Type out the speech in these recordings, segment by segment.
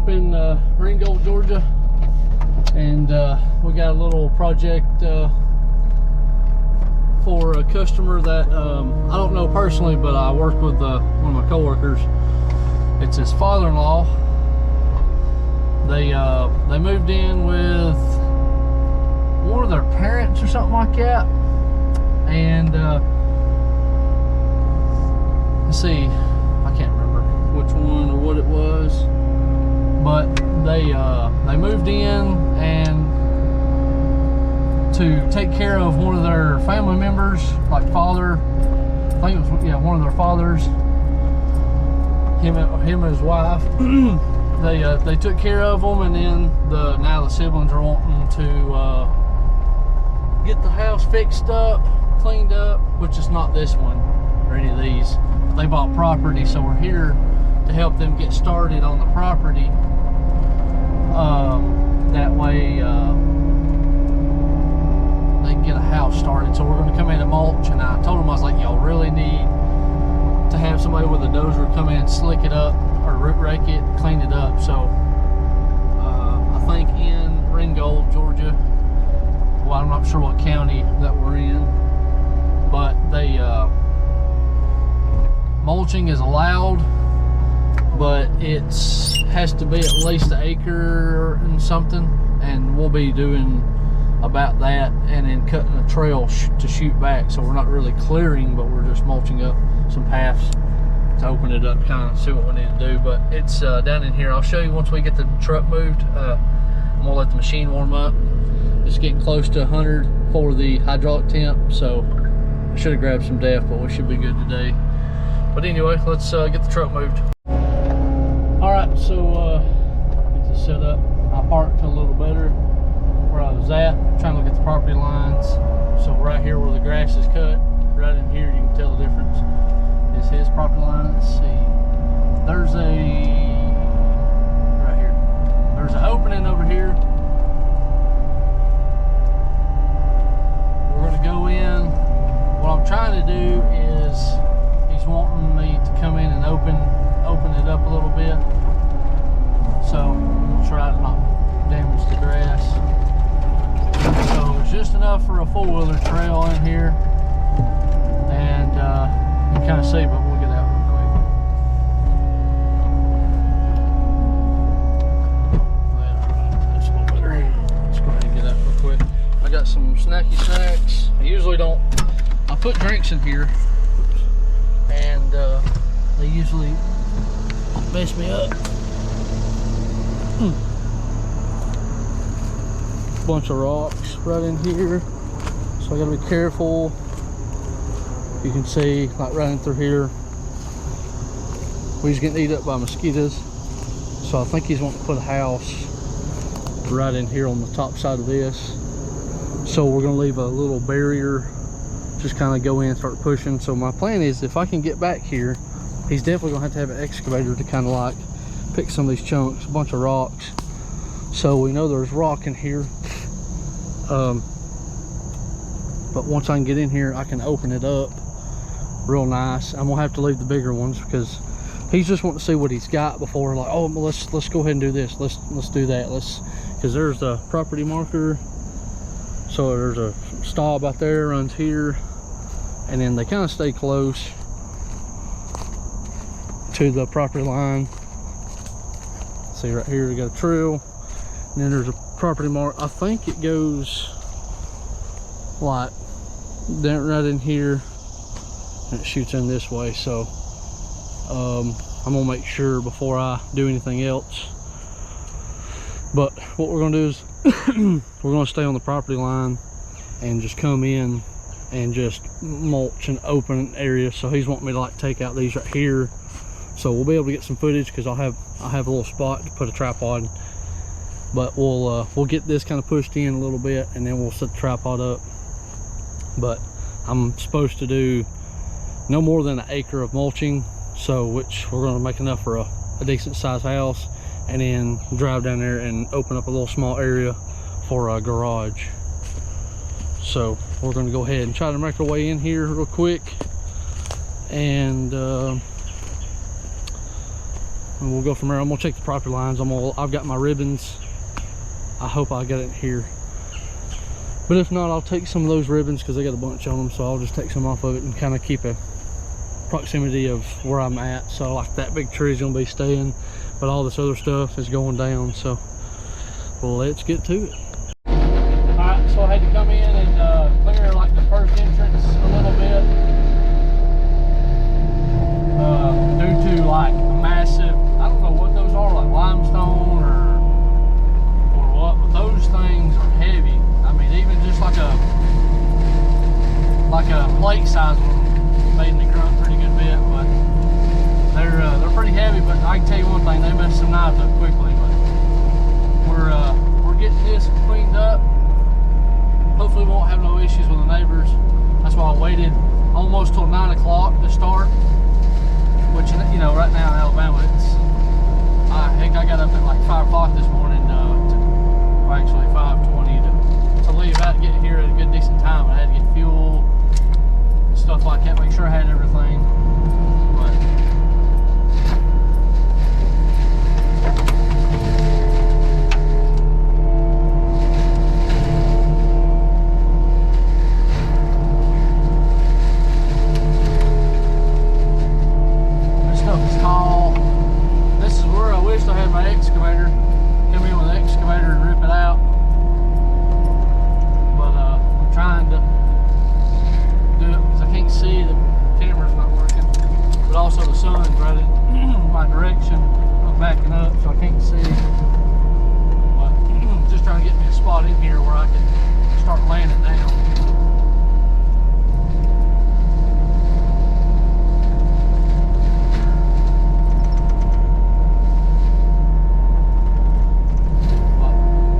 up in Ringgold, Georgia, and we got a little project for a customer that I don't know personally, but I work with one of my coworkers. It's his father-in-law. They moved in with one of their parents or something like that, and let's see, I can't remember which one or what it was, but they moved in and to take care of one of their family members, like father, I think it was, yeah, one of their fathers, him and his wife. They took care of them, and then now the siblings are wanting to get the house fixed up, cleaned up, which is not this one or any of these. They bought property, so we're here to help them get started on the property. That way they can get a house started. So we're going to come in and mulch, and I told them, I was like, y'all really need to have somebody with a dozer come in and slick it up, or root rake it, clean it up. So I think in Ringgold, Georgia, well, I'm not sure what county that we're in, but they mulching is allowed, but it has to be at least an acre and something, and we'll be doing about that, and then cutting a trail to shoot back. So we're not really clearing, but we're just mulching up some paths to open it up, kind of see what we need to do. But it's down in here. I'll show you once we get the truck moved. I'm gonna let the machine warm up. It's getting close to 100 for the hydraulic temp, so I should have grabbed some DEF, but we should be good today. But anyway, let's get the truck moved. All right, so get this set up. I parked a little better where I was at, trying to look at the property lines. So right here where the grass is cut, right in here, you can tell the difference. Is his property line. Let's see. There's right here. There's an opening over here. We're gonna go in. What I'm trying to do is, he's wanting me to come in and open it up a little bit. So we'll try to not damage the grass. So it's just enough for a four-wheeler trail in here, and you can kind of see, but we'll get out real quick. That's a little better. Let's go ahead and get out real quick. I got some snacky snacks. I usually don't. I put drinks in here, and they usually mess me up. Bunch of rocks right in here, so I gotta be careful. You can see, like running through here, he's getting eaten up by mosquitoes. So I think he's wanting to put a house right in here on the top side of this. So we're gonna leave a little barrier, just kind of go in and start pushing. So my plan is, if I can get back here, he's definitely gonna have to have an excavator to kind of like pick some of these chunks, a bunch of rocks. So we know there's rock in here. But once I can get in here, I can open it up real nice. I'm gonna have to leave the bigger ones because he's just wanting to see what he's got before, like, oh, well, let's go ahead and do this. Let's do that. Because there's the property marker. So there's a stall out there, runs here, and then they kind of stay close to the property line. See right here, we got a trail, and then there's a property mark. I think it goes like down right in here, and it shoots in this way. So I'm gonna make sure before I do anything else. But what we're gonna do is we're gonna stay on the property line and just come in and just mulch an open area. So he's wanting me to like take out these right here, so we'll be able to get some footage, because I'll have a little spot to put a tripod. But we'll get this kind of pushed in a little bit, and then we'll set the tripod up. But I'm supposed to do no more than an acre of mulching, so which we're going to make enough for a decent sized house, and then drive down there and open up a little small area for a garage. So we're going to go ahead and try to make our way in here real quick, and and we'll go from there. I'm gonna check the property lines. I've got my ribbons. I hope I got it here, but if not, I'll take some of those ribbons because they got a bunch on them, so I'll just take some off of it and kind of keep a proximity of where I'm at. So like that big tree is gonna be staying, but all this other stuff is going down. So let's get to it. All right, so I had to come in and clear like the first entrance a little bit due to like a massive, I don't know what those are, like limestone or what, but those things are heavy. I mean, even just like a plate size one made me grunt pretty good bit, but they're pretty heavy. But I can tell you one thing, they mess some knives up quickly. But we're getting this cleaned up. Hopefully we won't have no issues with the neighbors. That's why I waited almost till 9 o'clock to start, which, you know, right now in Alabama, heck, I got up at like 5 o'clock this morning, actually 5:20 to leave out and get here at a good decent time. I had to get fuel, stuff like that, make sure I had everything. But this stuff is tall. This is where I wish I had my excavator. Come in with an excavator and rip it out. But I'm trying to do it because I can't see, the camera's not working, but also the sun's right in my direction. I'm backing up so I can't see, but just trying to get me a spot in here where I can start laying it down. But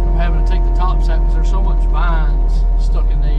I'm having to take the tops out because there's so much vines stuck in these.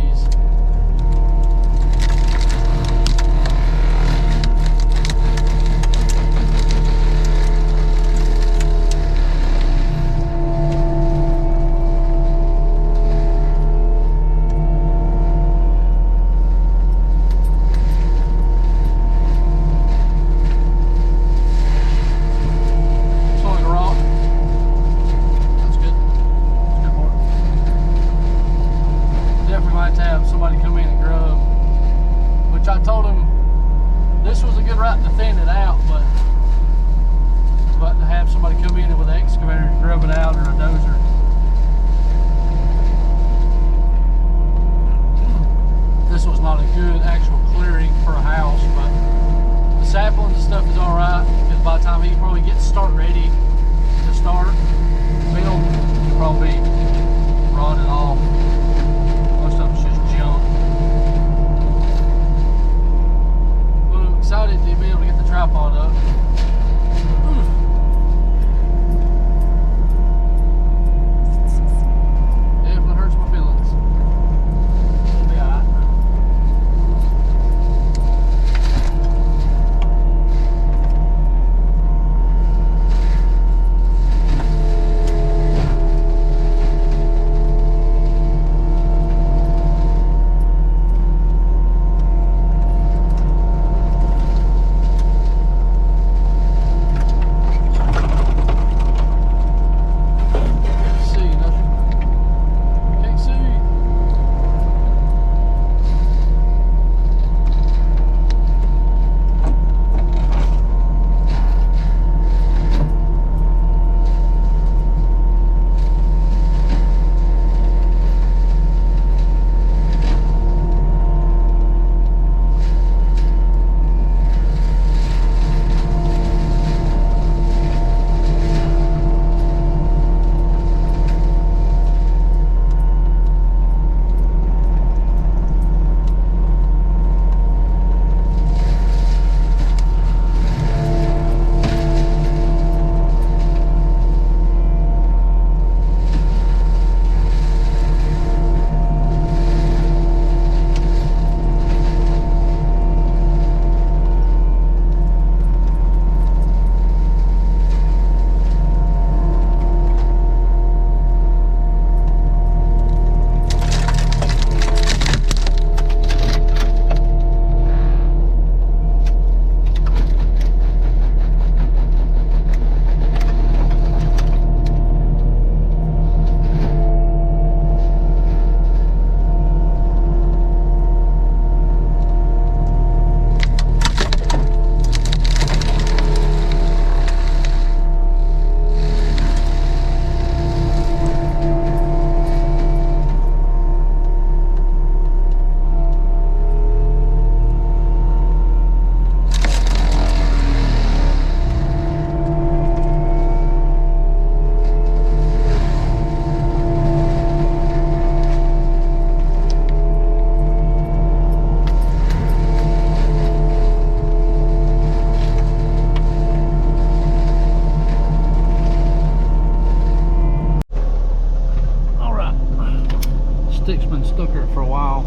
been stuck here for a while.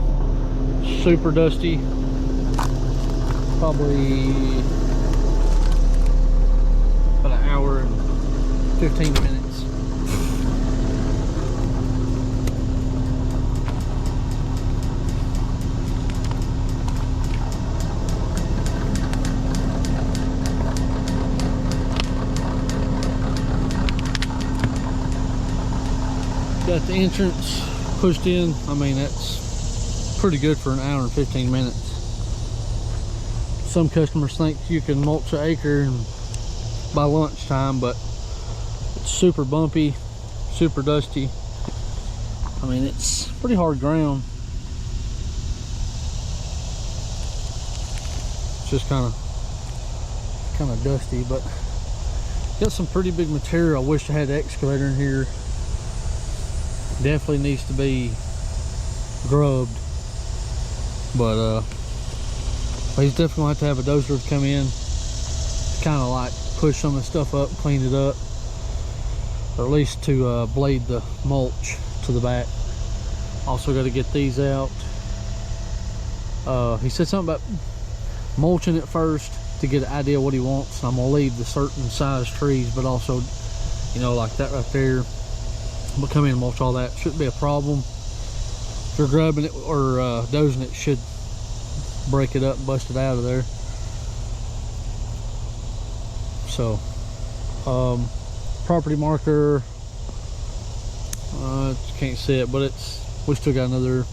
Super dusty. Probably about an hour and 15 minutes. Got the entrance pushed in. I mean, that's pretty good for an hour and 15 minutes. Some customers think you can mulch an acre by lunchtime, but it's super bumpy, super dusty. I mean, it's pretty hard ground. It's just kind of dusty, but got some pretty big material. I wish I had the excavator in here. Definitely needs to be grubbed, but he's definitely gonna have to have a dozer to come in to kind of like push some of the stuff up, clean it up, or at least to blade the mulch to the back. Also got to get these out. He said something about mulching it first to get an idea what he wants. I'm gonna leave the certain size trees, but also, you know, like that right there. But come in and mulch all that. Shouldn't be a problem. If you're grubbing it or dozing it, should break it up and bust it out of there. So property marker, can't see it, but we still got another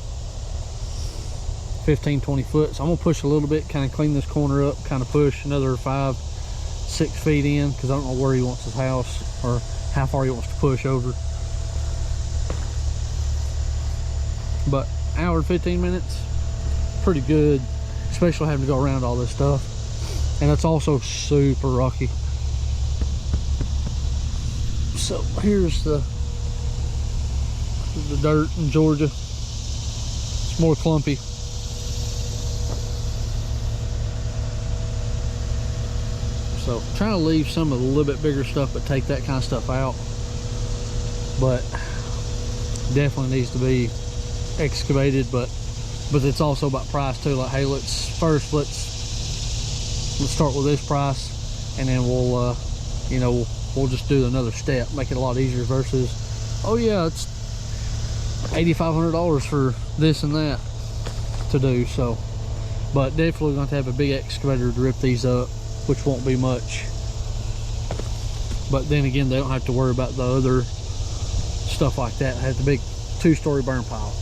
15-20 foot. So I'm gonna push a little bit, kind of clean this corner up, kind of push another 5-6 feet in, because I don't know where he wants his house or how far he wants to push over. But hour and 15 minutes, pretty good, especially having to go around all this stuff. And it's also super rocky. So here's the dirt in Georgia. It's more clumpy. So trying to leave some of the little bit bigger stuff, but take that kind of stuff out. But definitely needs to be excavated, but it's also about price too. Like, hey, let's start with this price, and then we'll you know, we'll just do another step, make it a lot easier versus, oh yeah, it's $8,500 for this and that to do. So, but definitely going to have a big excavator to rip these up, which won't be much. But then again, they don't have to worry about the other stuff like that. Have the big 2-story burn pile.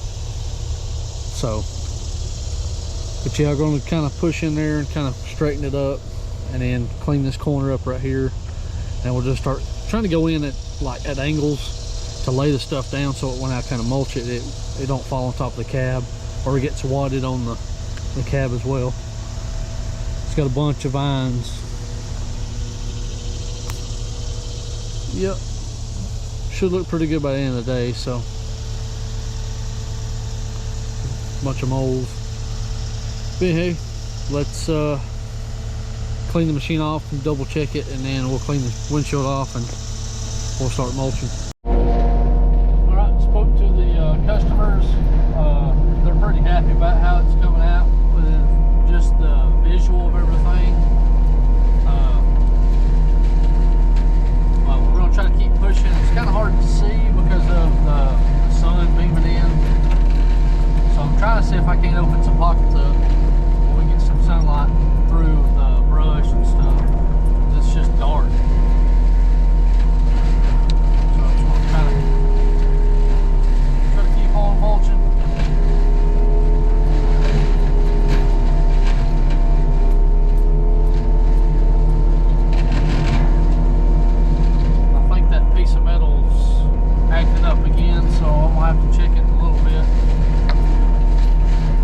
So, but yeah, I'm going to kind of push in there and kind of straighten it up, and then clean this corner up right here, and we'll just start trying to go in at angles to lay the stuff down, so when I kind of mulch it, it don't fall on top of the cab, or it gets wadded on the cab as well. It's got a bunch of vines. Yep, should look pretty good by the end of the day. So, bunch of moles. But hey, let's clean the machine off and double check it, and then we'll clean the windshield off and we'll start mulching. All right, spoke to the customers. They're pretty happy about how it's coming out with just the visual of everything. Well, we're gonna try to keep pushing. It's kind of hard to see because of the sun beaming in. So I'm trying to see if I can't open some pockets up where we get some sunlight through the brush and stuff. It's just dark. So I'm just gonna try to keep on mulching. I think that piece of metal's acting up again, so I'm gonna have to check it in a little bit.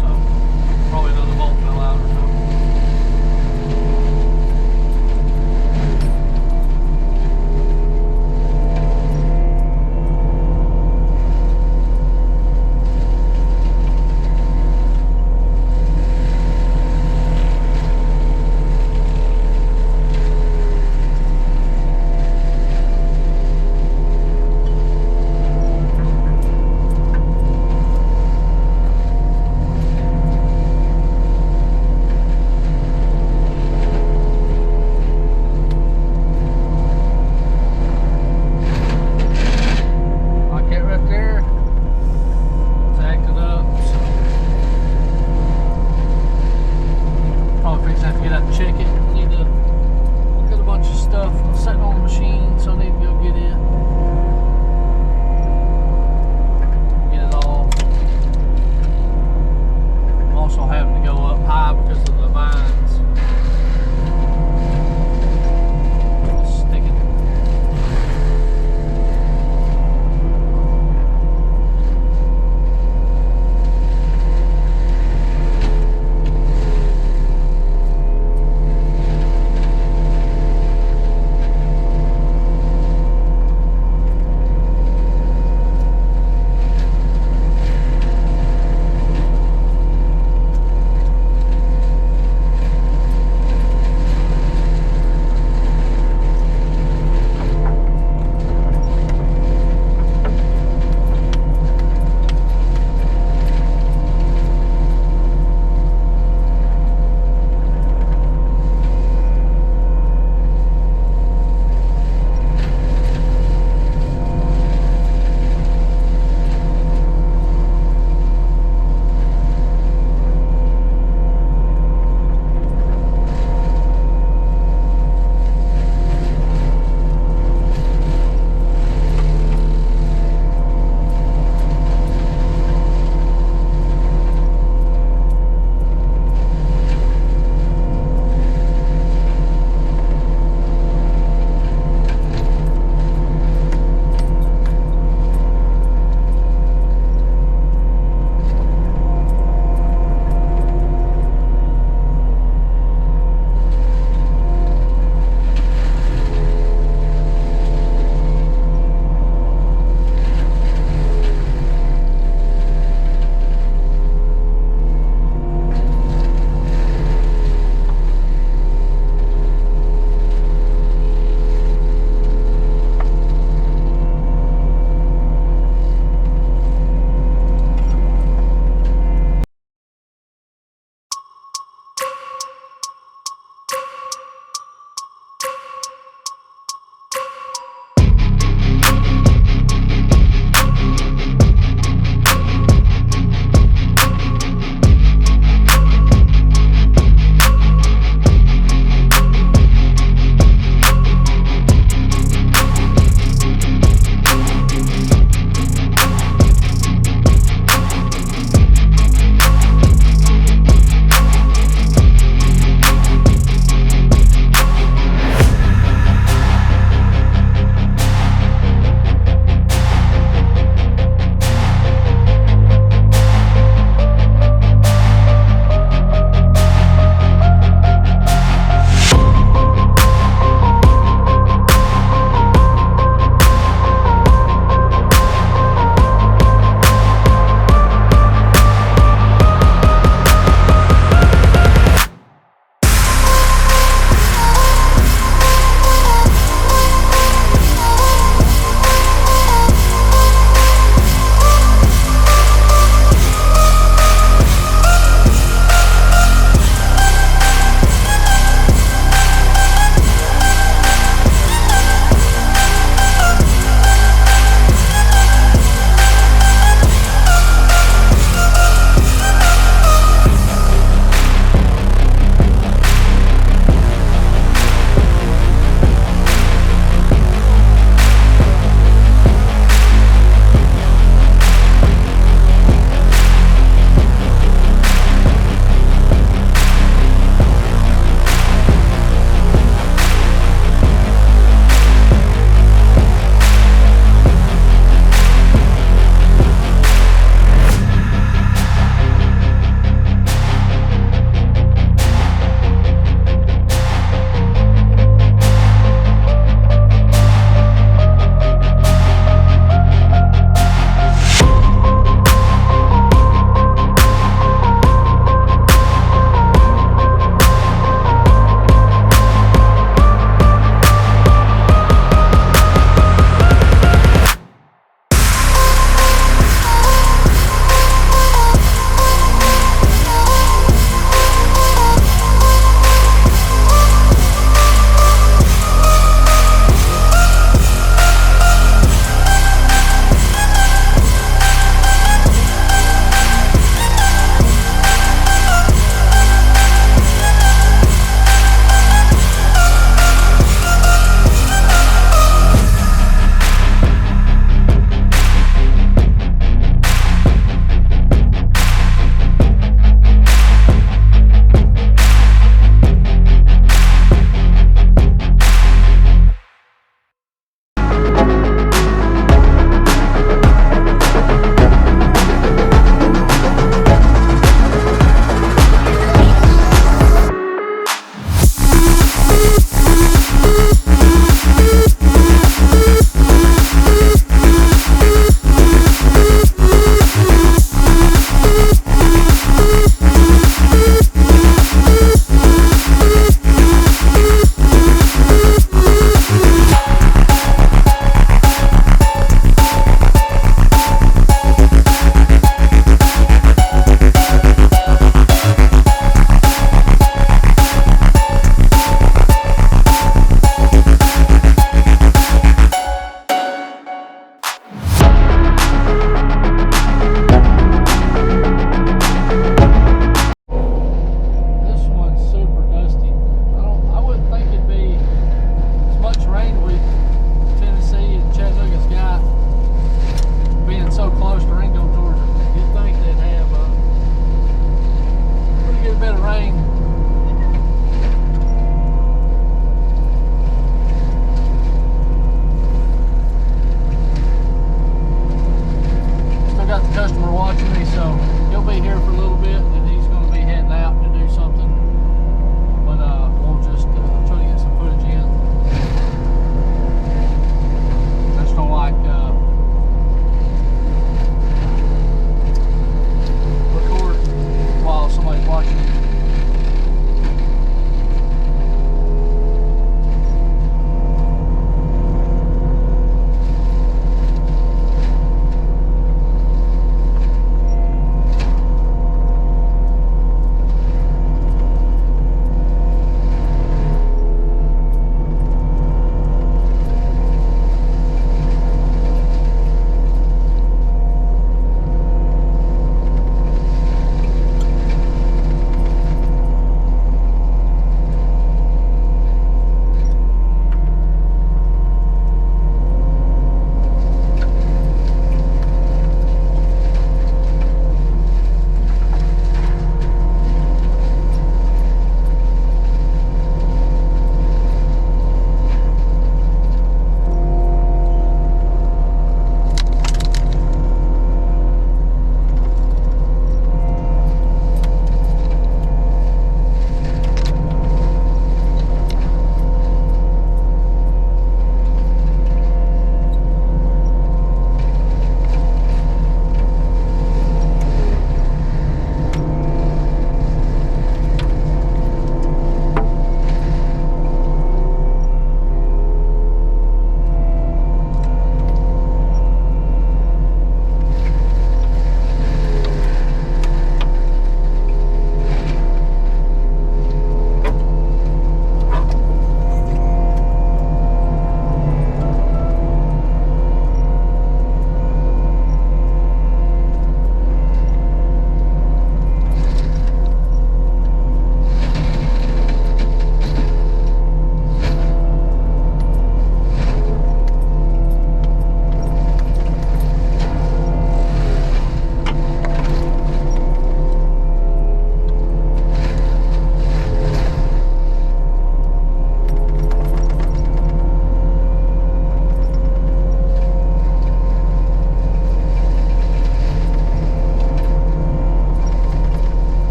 So probably another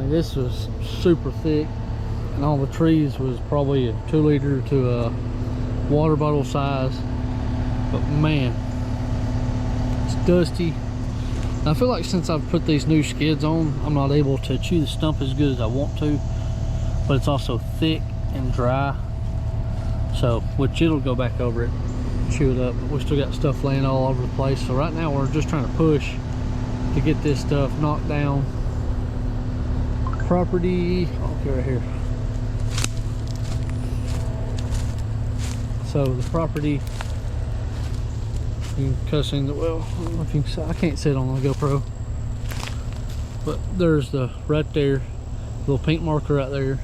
mean, this was super thick, and all the trees was probably a 2 liter to a water bottle size. But man, it's dusty. And I feel like since I've put these new skids on, I'm not able to chew the stump as good as I want to, but it's also thick and dry, so which it'll go back over it, chew it up. But we still got stuff laying all over the place, so right now we're just trying to push to get this stuff knocked down. Property, okay, right here. So the property, you can cuss in the, well, I don't know if you can see, I can't see it on the GoPro, but there's the right there, little pink marker right there.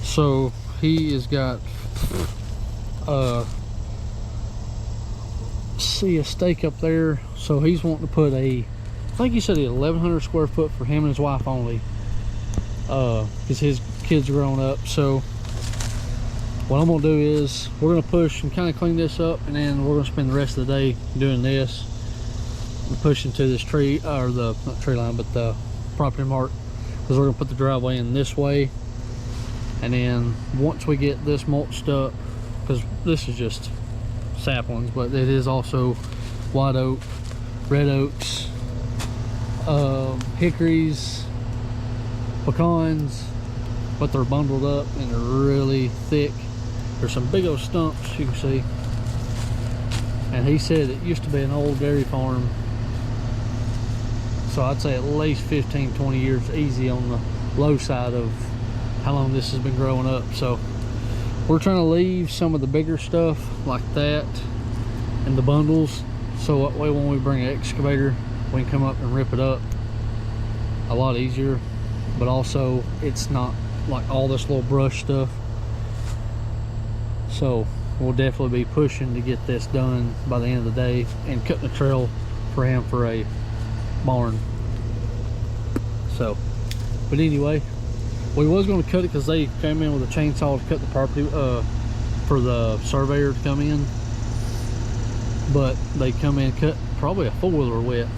So he has got see a stake up there, so he's wanting to put a, I think he said 1,100 square foot for him and his wife only, because his kids are grown up. So what I'm gonna do is we're gonna push and kind of clean this up, and then we're gonna spend the rest of the day doing this and pushing to this tree, or the, not tree line, but the property mark, because we're gonna put the driveway in this way. And then once we get this mulched up, because this is just saplings, but it is also white oak, red oaks, hickories, pecans, but they're bundled up and they're really thick. There's some big old stumps you can see. And he said it used to be an old dairy farm, so I'd say at least 15-20 years easy on the low side of how long this has been growing up. So we're trying to leave some of the bigger stuff like that in the bundles, so that way when we bring an excavator we can come up and rip it up a lot easier, but also it's not like all this little brush stuff. So we'll definitely be pushing to get this done by the end of the day and cutting a trail for him for a barn. So, but anyway, we was going to cut it because they came in with a chainsaw to cut the property for the surveyor to come in, but they come in and cut probably a 4-wheeler width.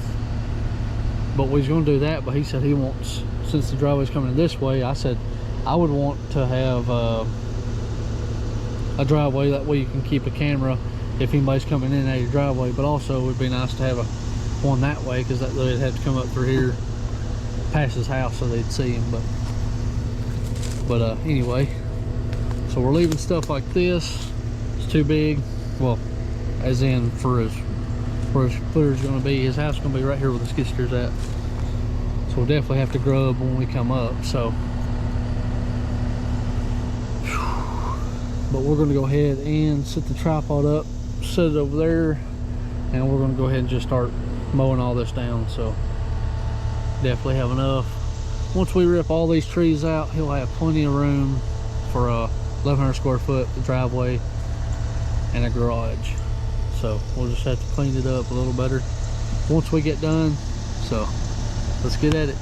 But we was going to do that, but he said he wants, since the driveway's coming this way, I said I would want to have a driveway, that way you can keep a camera if anybody's coming in and out of your driveway, but also it would be nice to have one that way, because that they'd have to come up through here past his house so they'd see him. But anyway, so we're leaving stuff like this. It's too big, well, as in for his, where his footer's going to be. His house is going to be right here where the skid steer's at, so we'll definitely have to grub when we come up. So, but we're going to go ahead and set the tripod up, set it over there, and we're going to go ahead and just start mowing all this down. So definitely have enough. Once we rip all these trees out, he'll have plenty of room for a 1,100 square foot driveway and a garage. So we'll just have to clean it up a little better once we get done. So let's get at it.